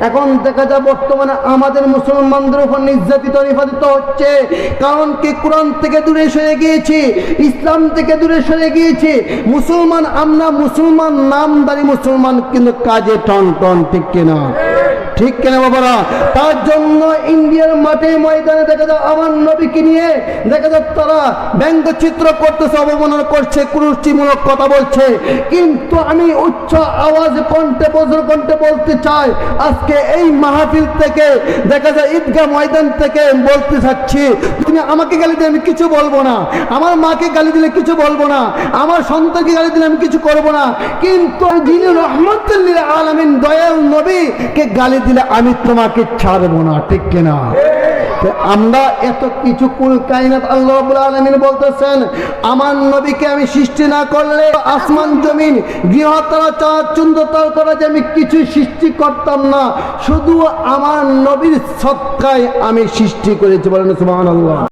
এখন দেখা যায় বর্তমানে আমাদের মুসলমানদের উপর নির্যাতিত হচ্ছে। কারণ কি, কোরআন থেকে দূরে সরে গিয়েছি, ইসলাম থেকে দূরে সরে গিয়েছি। মুসলমান আমরা, মুসলমান নামদারি মুসলমান, কিন্তু কাজে টন ঠিক কিনা? ঠিক কিনা বাবারা? তার জন্য ইন্ডিয়ার মাঠে ময়দানে দেখা যায় আমার নবীকে নিয়ে দেখা যায় তারা ব্যঙ্গচিত্র করতেছে, অবমাননা করছে, কুরুচিমূলক কথা বলছে। কিন্তু আমি উচ্চ আওয়াজে কণ্ঠে বলতে চাই, আজকে এই মাহফিল থেকে দেখা যায় ঈদগাহ ময়দান থেকে বলতে চাচ্ছি, তুমি আমাকে গালি দিলে আমি কিছু বলবো না, আমার মাকে গালি দিলে কিছু বলবো না, আমার সন্তানকে গালি দিলে আমি কিছু করবো না, কিন্তু যিনি রহমতুল লিল আলামিন দয়াল নবীকে গালি দিলে আমি তোমাকে ছাড়বো না। ঠিক কিনা? আমরা এত কিছু কুল কায়নাত আল্লাহ রাব্বুল আলামিন বলতেছেন, আমার নবীকে আমি সৃষ্টি না করলে আসমান জমিন গৃহতারা চাঁদ চন্দ্র তারকা যে আমি কিছু সৃষ্টি করতাম না, শুধু আমার নবীর সদকায় আমি সৃষ্টি করেছি। বলেন সুবহানাল্লাহ।